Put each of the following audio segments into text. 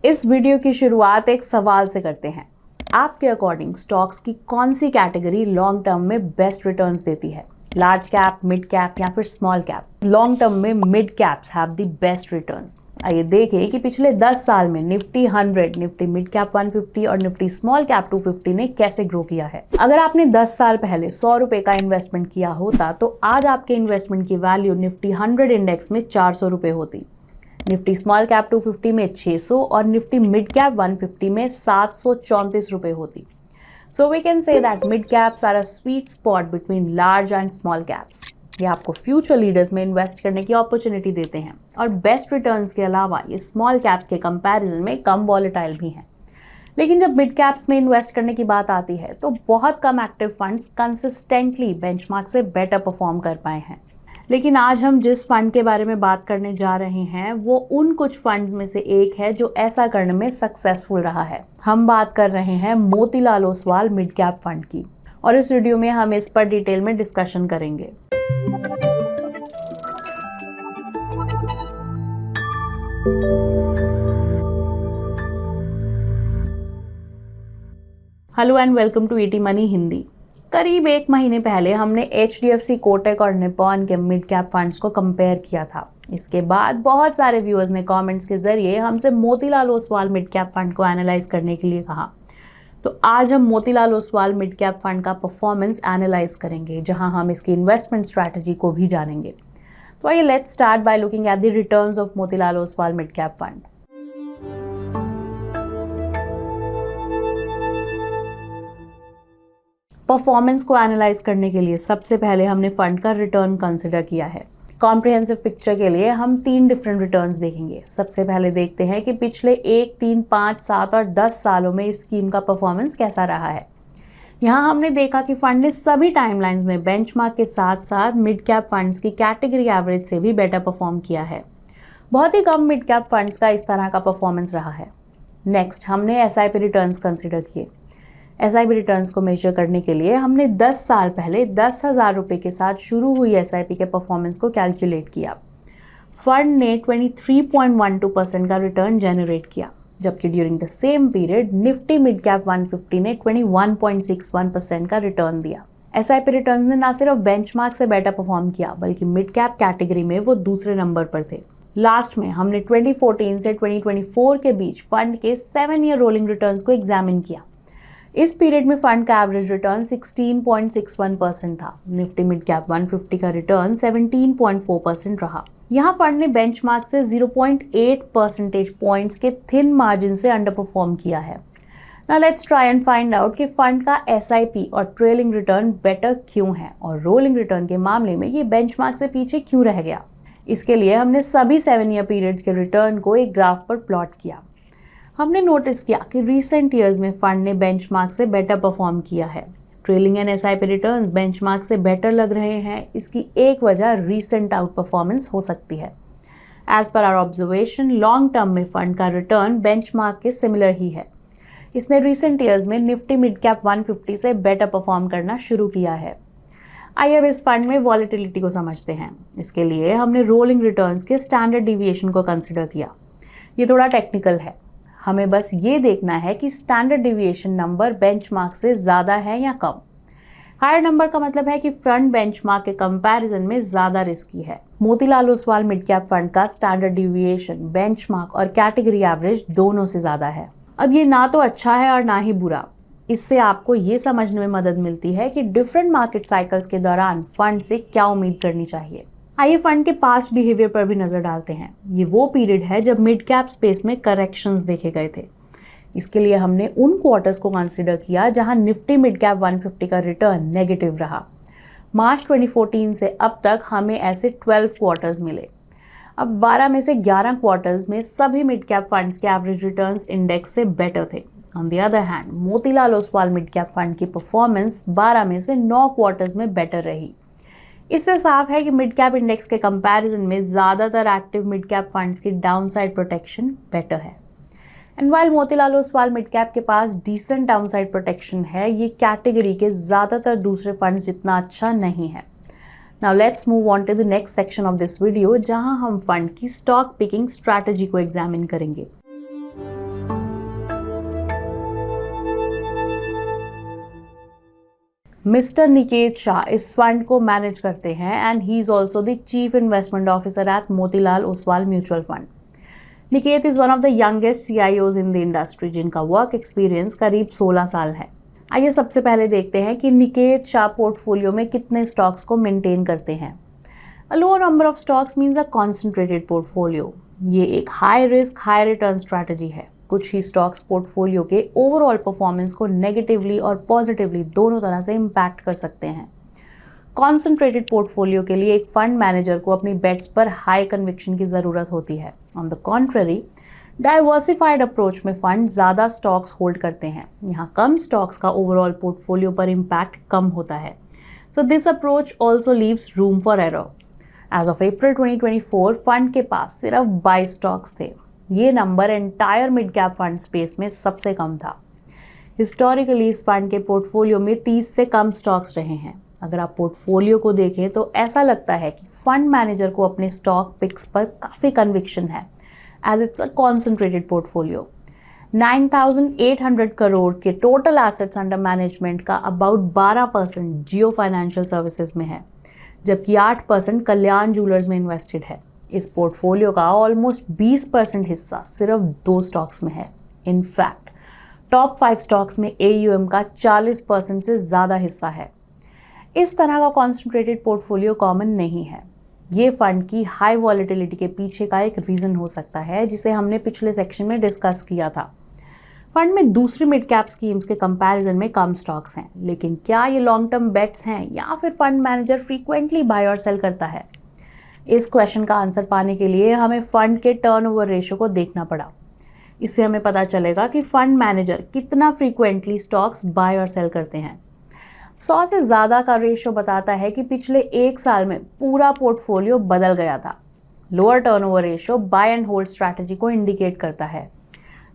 इस वीडियो की शुरुआत एक सवाल से करते हैं। आपके अकॉर्डिंग स्टॉक्स की कौन सी कैटेगरी लॉन्ग टर्म में बेस्ट रिटर्न्स देती है? लार्ज कैप, मिड कैप या फिर स्मॉल कैप? लॉन्ग टर्म में mid caps have the best returns. आइए देखें कि पिछले 10 साल में निफ्टी 100, निफ्टी मिड कैप 150 और निफ्टी स्मॉल कैप 250 ने कैसे ग्रो किया है। अगर आपने 10 साल पहले 100 रुपए का इन्वेस्टमेंट किया होता तो आज आपके इन्वेस्टमेंट की वैल्यू निफ्टी 100 इंडेक्स में 400 रुपए होती, निफ्टी स्मॉल कैप 250 में 600 और निफ्टी मिड कैप 150 में 734 रुपए होती। So we can say that mid caps are a sweet spot between large and small caps. ये आपको फ्यूचर लीडर्स में इन्वेस्ट करने की अपॉर्चुनिटी देते हैं और बेस्ट रिटर्न्स के अलावा ये स्मॉल कैप्स के कंपैरिजन में कम वॉलेटाइल भी हैं। लेकिन जब मिड कैप्स में इन्वेस्ट करने की बात आती है तो बहुत कम एक्टिव फंड्स कंसिस्टेंटली बेंचमार्क से बेटर परफॉर्म कर पाए हैं। लेकिन आज हम जिस फंड के बारे में बात करने जा रहे हैं वो उन कुछ फंड्स में से एक है जो ऐसा करने में सक्सेसफुल रहा है। हम बात कर रहे हैं Motilal Oswal mid cap fund की और इस वीडियो में हम इस पर डिटेल में डिस्कशन करेंगे। Hello and welcome to ET Money Hindi. करीब 1 महीने पहले हमने HDFC, कोटक और निप्पॉन के मिड कैप फंड्स को कंपेयर किया था। इसके बाद बहुत सारे व्यूअर्स ने कमेंट्स के जरिए हमसे Motilal Oswal mid cap fund को एनालाइज करने के लिए कहा। तो आज हम Motilal Oswal mid cap fund का परफॉर्मेंस एनालाइज करेंगे, जहां हम इसकी इन्वेस्टमेंट स्ट्रैटेजी को भी जानेंगे। तो आइए let's start by looking at the returns of Motilal Oswal mid cap fund. Performance को एनालाइज करने के लिए सबसे पहले हमने फंड का रिटर्न कंसिडर किया है। कॉम्प्रिहेंसिव पिक्चर के लिए हम 3 डिफरेंट रिटर्न्स देखेंगे। सबसे पहले देखते हैं कि पिछले 1, 3, 5, 7 और 10 सालों में इस स्कीम का परफॉर्मेंस कैसा रहा है। यहाँ हमने देखा कि फंड ने सभी टाइमलाइंस में बेंचमार्क के साथ साथ मिड कैप फंड्स की कैटेगरी एवरेज से भी बेटर परफॉर्म किया है। बहुत ही कम मिड कैप फंड्स का इस तरह का परफॉर्मेंस रहा है। नेक्स्ट हमने SIP रिटर्न्स कंसिडर किए। SIP रिटर्न्स को मेजर करने के लिए हमने 10 साल पहले 10,000 रुपये के साथ शुरू हुई SIP के परफॉर्मेंस को कैलकुलेट किया। फंड ने 23.12% का रिटर्न जनरेट किया, जबकि during the same period Nifty mid cap 150 ने 21.61% का रिटर्न दिया। SIP रिटर्न्स ने न सिर्फ बेंचमार्क से बेटर परफॉर्म किया बल्कि मिड कैप कैटेगरी में वो दूसरे नंबर पर थे। लास्ट में हमने 2014 से 2024 के बीच फंड के 7 ईयर रोलिंग रिटर्न्स को एग्जामिन किया। इस पीरियड में फंड का एवरेज रिटर्न 16.61% था। निफ्टी मिड कैप 150 का रिटर्न 17.4% रहा। यहाँ फंड ने बेंचमार्क से 0.8 परसेंटेज पॉइंट्स के थिन मार्जिन से अंडर परफॉर्म किया है। Now let's try and find out कि फंड का SIP और ट्रेलिंग रिटर्न बेटर क्यों है और रोलिंग रिटर्न के मामले में ये बेंचमार्क से पीछे क्यों रह गया। इसके लिए हमने सभी 7 ईयर पीरियड्स के रिटर्न को एक ग्राफ पर प्लॉट किया। हमने नोटिस किया कि रीसेंट ईयर्स में फंड ने बेंचमार्क से बेटर परफॉर्म किया है। Trailing and SIP returns benchmark से बेटर लग रहे हैं। इसकी एक वजह रीसेंट आउट परफॉर्मेंस हो सकती है। As per our observation long term में फंड का रिटर्न बेंचमार्क के सिमिलर ही है। इसने रीसेंट ईयर्स में निफ्टी मिड कैप 150 से बेटर परफॉर्म करना शुरू किया है। आइए अब इस फंड में वॉलेटिलिटी को समझते हैं। इसके लिए हमने रोलिंग रिटर्न्स के स्टैंडर्ड डिविएशन को कंसिडर किया। ये थोड़ा टेक्निकल है। हमें बस ये देखना है कि स्टैंडर्ड डिविएशन नंबर बेंचमार्क से ज़्यादा है या कम। हायर नंबर का मतलब है कि फंड बेंचमार्क के कंपैरिजन में ज़्यादा रिस्की है। Motilal Oswal mid cap fund का स्टैंडर्ड डिविएशन बेंचमार्क और कैटेगरी एवरेज दोनों से ज़्यादा है। अब ये ना तो अच्छा है और ना ही बुरा। इससे आपको ये समझने में मदद मिलती है कि डिफरेंट मार्केट साइकिल्स के दौरान फंड से क्या उम्मीद करनी चाहिए। आइए फंड के पास्ट बिहेवियर पर भी नजर डालते हैं। ये वो पीरियड है जब मिड कैप स्पेस में करेक्शंस देखे गए थे। इसके लिए हमने उन क्वार्टर्स को कंसीडर किया जहां निफ्टी मिड कैप 150 का रिटर्न नेगेटिव रहा। मार्च 2014 से अब तक हमें ऐसे 12 क्वार्टर्स मिले। अब 12 में से 11 क्वार्टर्स में सभी मिड कैप फंड्स के एवरेज रिटर्न्स इंडेक्स से बेटर थे। On the other hand Motilal Oswal mid cap fund की परफॉर्मेंस 12 में से 9 क्वार्टर्स में बेटर रही। इससे साफ है कि मिड कैप इंडेक्स के कंपैरिजन में ज़्यादातर एक्टिव मिड कैप फंड्स की डाउनसाइड प्रोटेक्शन बेटर है। And while Motilal Oswal mid cap के पास डिसेंट डाउनसाइड प्रोटेक्शन है, ये कैटेगरी के ज़्यादातर दूसरे फंड्स जितना अच्छा नहीं है। Now let's move on to the next section of this video, जहां हम फंड की स्टॉक पिकिंग स्ट्रैटेजी को एग्जामिन करेंगे। मिस्टर निकेत शाह इस फंड को मैनेज करते हैं and he is also the chief investment officer at Motilal Oswal mutual fund. Niket is one of the youngest CIOs in the industry जिनका वर्क एक्सपीरियंस करीब 16 साल है। आइए सबसे पहले देखते हैं कि निकेत शाह पोर्टफोलियो में कितने स्टॉक्स को मेंटेन करते हैं। A low number of stocks means a concentrated portfolio। ये एक high risk high return strategy है। कुछ ही स्टॉक्स पोर्टफोलियो के ओवरऑल परफॉर्मेंस को नेगेटिवली और पॉजिटिवली दोनों तरह से इम्पैक्ट कर सकते हैं। कॉन्सेंट्रेटेड पोर्टफोलियो के लिए एक फंड मैनेजर को अपनी बेट्स पर हाई कन्विक्शन की ज़रूरत होती है। On the contrary, diversified approach में फंड ज़्यादा स्टॉक्स होल्ड करते हैं। यहाँ कम स्टॉक्स का ओवरऑल पोर्टफोलियो पर इम्पैक्ट कम होता है। So this approach also leaves room for error. As of April 2024 fund के पास सिर्फ 22 स्टॉक्स थे। ये number entire mid cap fund space में सबसे कम था। हिस्टोरिकली इस फंड के पोर्टफोलियो में 30 से कम स्टॉक्स रहे हैं। अगर आप पोर्टफोलियो को देखें तो ऐसा लगता है कि फंड मैनेजर को अपने स्टॉक पिक्स पर काफ़ी कन्विक्शन है, as it's a concentrated portfolio. 9,800 crore के टोटल एसेट्स अंडर मैनेजमेंट का अबाउट 12% जियो फाइनेंशियल सर्विसेज में है, जबकि 8% कल्याण ज्वेलर्स में इन्वेस्टेड है। इस पोर्टफोलियो का ऑलमोस्ट 20% हिस्सा सिर्फ 2 स्टॉक्स में है। इनफैक्ट टॉप 5 स्टॉक्स में AUM का 40% से ज़्यादा हिस्सा है। इस तरह का कॉन्सेंट्रेटेड पोर्टफोलियो कॉमन नहीं है। ये फंड की हाई वॉलेटिलिटी के पीछे का एक रीज़न हो सकता है, जिसे हमने पिछले सेक्शन में डिस्कस किया था। फंड में दूसरी मिड कैप स्कीम्स के कंपैरिजन में कम स्टॉक्स हैं, लेकिन क्या ये लॉन्ग टर्म बेट्स हैं या फिर फंड मैनेजर फ्रीक्वेंटली बाय और सेल करता है? इस क्वेश्चन का आंसर पाने के लिए हमें फंड के टर्नओवर रेशियो को देखना पड़ा। इससे हमें पता चलेगा कि फंड मैनेजर कितना फ्रीक्वेंटली स्टॉक्स बाय और सेल करते हैं। 100 से ज़्यादा का रेशियो बताता है कि पिछले 1 साल में पूरा पोर्टफोलियो बदल गया था। Lower turnover ratio buy and hold strategy को इंडिकेट करता है।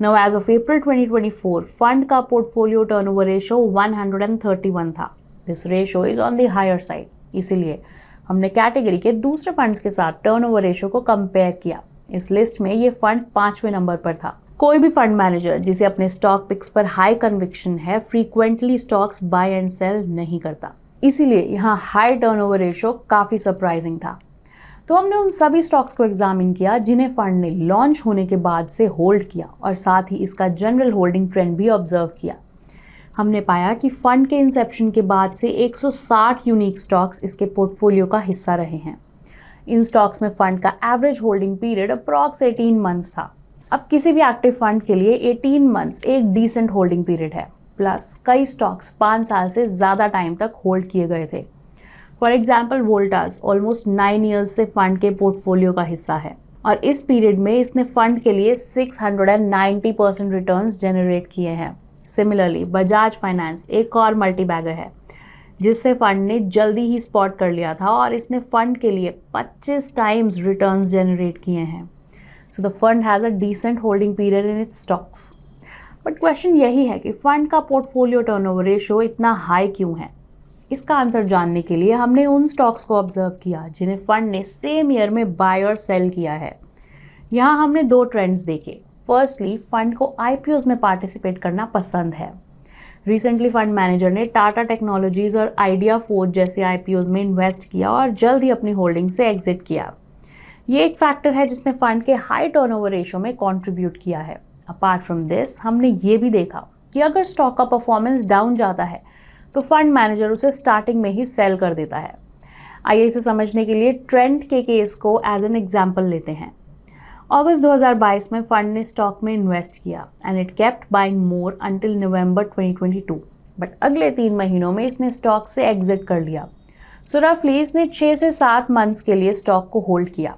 Now, as of April 2024, fund का पोर्टफोलियो टर्नओवर रेशियो 131 था। This ratio is on the higher side. इसीलिए हमने कैटेगरी के दूसरे फंड्स के साथ टर्नओवर रेशियो को कंपेयर किया। इस लिस्ट में ये फंड 5वें नंबर पर था। कोई भी फंड मैनेजर जिसे अपने स्टॉक पिक्स पर हाई कन्विक्शन है, frequently stocks buy and sell नहीं करता। इसीलिए यहाँ हाई टर्नओवर रेशियो काफ़ी सरप्राइजिंग था। तो हमने उन सभी स्टॉक्स को एग्जामिन किया जिन्हें फंड ने लॉन्च होने के बाद से होल्ड किया और साथ ही इसका जनरल होल्डिंग ट्रेंड भी ऑब्जर्व किया। हमने पाया कि फंड के इंसेप्शन के बाद से 160 यूनिक स्टॉक्स इसके पोर्टफोलियो का हिस्सा रहे हैं। इन स्टॉक्स में फंड का average holding period approx 18 months था। अब किसी भी एक्टिव फंड के लिए 18 मंथ्स एक डिसेंट होल्डिंग पीरियड है। प्लस कई स्टॉक्स 5 साल से ज़्यादा टाइम तक होल्ड किए गए थे। For example Voltas almost 9 years से फंड के पोर्टफोलियो का हिस्सा है और इस पीरियड में इसने फंड के लिए 690% रिटर्न्स जनरेट किए हैं। सिमिलरली बजाज फाइनेंस एक और मल्टी बैगर है जिससे फंड ने जल्दी ही स्पॉट कर लिया था और इसने फंड के लिए 25 टाइम्स रिटर्न्स जनरेट किए हैं। So the fund has a decent holding period in its stocks. But question यही है कि फंड का पोर्टफोलियो टर्नओवर रेशियो इतना हाई क्यों है? इसका आंसर जानने के लिए हमने उन स्टॉक्स को ऑब्जर्व किया जिन्हें फंड ने सेम ईयर में बाय और सेल किया है। यहाँ हमने 2 ट्रेंड्स देखे। फर्स्टली, फंड को IPOs में पार्टिसिपेट करना पसंद है। रिसेंटली फंड मैनेजर ने टाटा टेक्नोलॉजीज और आइडिया फोर्ज जैसे IPOs में इन्वेस्ट किया और जल्द ही अपनी होल्डिंग से एग्जिट किया। ये एक फैक्टर है जिसने फंड के हाई टर्नओवर रेशियो में कंट्रीब्यूट किया है। अपार्ट फ्रॉम दिस, हमने ये भी देखा कि अगर स्टॉक का परफॉर्मेंस डाउन जाता है तो फंड मैनेजर उसे स्टार्टिंग में ही सेल कर देता है। आइए इसे समझने के लिए ट्रेंड के केस को एज एन एग्जाम्पल लेते हैं। अगस्त 2022 में फंड ने स्टॉक में इन्वेस्ट किया and it kept buying more until November 2022, but अगले 3 महीनों में इसने स्टॉक से एग्जिट कर लिया। सो रफली इसने 6 से 7 मंथ्स के लिए स्टॉक को होल्ड किया।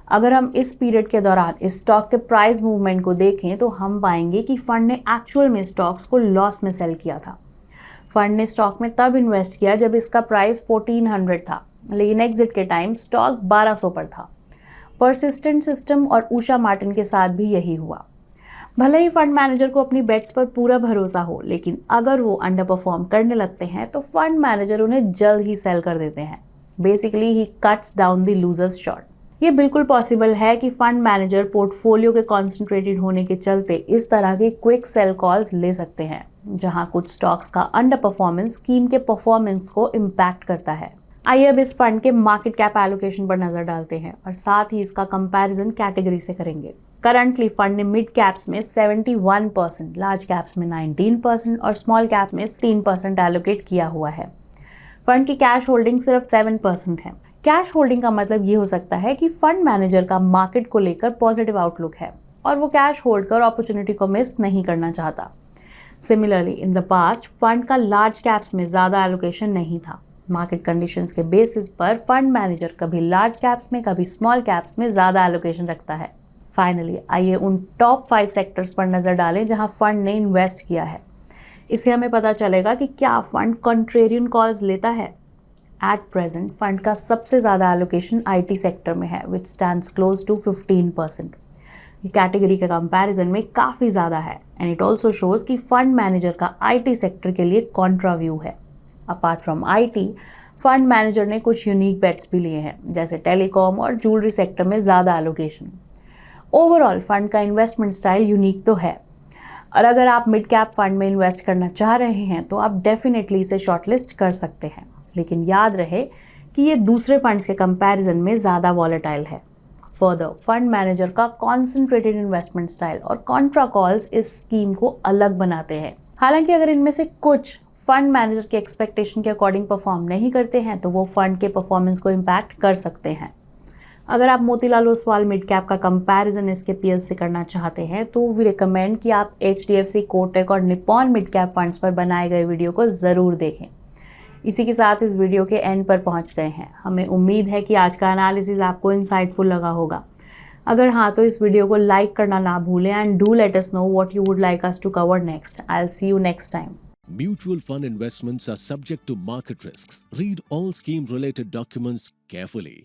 अगर हम इस पीरियड के दौरान इस स्टॉक के प्राइस मूवमेंट को देखें तो हम पाएंगे कि फंड ने एक्चुअल में स्टॉक्स को लॉस में सेल किया था। फंड ने स्टॉक में तब इन्वेस्ट किया जब इसका प्राइस 1400 था, लेकिन एग्जिट के टाइम स्टॉक 1200 पर था। परसिस्टेंट सिस्टम और उषा मार्टिन के साथ भी यही हुआ। भले ही फंड मैनेजर को अपनी बेट्स पर पूरा भरोसा हो, लेकिन अगर वो अंडर परफॉर्म करने लगते हैं तो फंड मैनेजर उन्हें जल्द ही सेल कर देते हैं। Basically he cuts down the losers shot. ये बिल्कुल पॉसिबल है कि फंड मैनेजर पोर्टफोलियो के कॉन्सेंट्रेटेड होने के चलते इस तरह के क्विक सेल कॉल्स ले सकते हैं, जहां कुछ स्टॉक्स का अंडर परफॉर्मेंस स्कीम के परफॉर्मेंस को इम्पैक्ट करता है। आइए अब इस फंड के मार्केट कैप एलोकेशन पर नजर डालते हैं और साथ ही इसका कंपैरिजन कैटेगरी से करेंगे। करंटली फंड ने मिड कैप्स में 71%, लार्ज कैप्स में 19% और स्मॉल कैप्स में 3% एलोकेट किया हुआ है। फंड की कैश होल्डिंग सिर्फ 7% है। कैश होल्डिंग का मतलब ये हो सकता है कि फंड मैनेजर का मार्केट को लेकर पॉजिटिव आउटलुक है और वो कैश होल्ड कर अपॉर्चुनिटी को मिस नहीं करना चाहता। Similarly in the past fund का लार्ज कैप्स में ज़्यादा एलोकेशन नहीं था। मार्केट कंडीशंस के बेसिस पर फंड मैनेजर कभी लार्ज कैप्स में कभी स्मॉल कैप्स में ज़्यादा एलोकेशन रखता है। फाइनली आइए उन टॉप 5 सेक्टर्स पर नज़र डालें जहां फंड ने इन्वेस्ट किया है। इससे हमें पता चलेगा कि क्या फंड कॉन्ट्रेरियन कॉल्स लेता है। एट प्रेजेंट फंड का सबसे ज़्यादा एलोकेशन आईटी सेक्टर में है, विच स्टैंड्स क्लोज टू 15%। ये कैटेगरी के कंपैरिजन में काफ़ी ज़्यादा है एंड इट ऑल्सो शोज कि फंड मैनेजर का आईटी सेक्टर के लिए कॉन्ट्रा व्यू है। Apart from IT, fund manager ने कुछ यूनिक बेट्स भी लिए हैं, जैसे टेलीकॉम और ज्वेलरी सेक्टर में ज़्यादा एलोकेशन। ओवरऑल फंड का इन्वेस्टमेंट स्टाइल यूनिक तो है और अगर आप मिड कैप फंड में इन्वेस्ट करना चाह रहे हैं तो आप डेफिनेटली इसे शॉर्टलिस्ट कर सकते हैं, लेकिन याद रहे कि ये दूसरे फंड्स के कंपैरिजन में ज़्यादा वॉलेटाइल है। फर्दर, फंड मैनेजर का कॉन्सेंट्रेटेड इन्वेस्टमेंट स्टाइल और कॉन्ट्रा कॉल्स इस स्कीम को अलग बनाते हैं। हालांकि अगर इनमें से कुछ फंड मैनेजर के एक्सपेक्टेशन के अकॉर्डिंग परफॉर्म नहीं करते हैं तो वो फंड के परफॉर्मेंस को इम्पैक्ट कर सकते हैं। अगर आप मोतीलाल ओसवाल मिड कैप का कंपैरिजन इसके पीयर्स से करना चाहते हैं तो वी रिकमेंड कि आप HDFC, कोटक और निप्पॉन मिड कैप फंड्स पर बनाए गए वीडियो को ज़रूर देखें। इसी के साथ इस वीडियो के एंड पर पहुंच गए हैं। हमें उम्मीद है कि आज का एनालिसिस आपको इंसाइटफुल लगा होगा। अगर हाँ तो इस वीडियो को लाइक करना ना भूलें and do let us know what you would like us to cover next. I will see you next time. Mutual fund investments are subject to market risks. Read all scheme related documents carefully.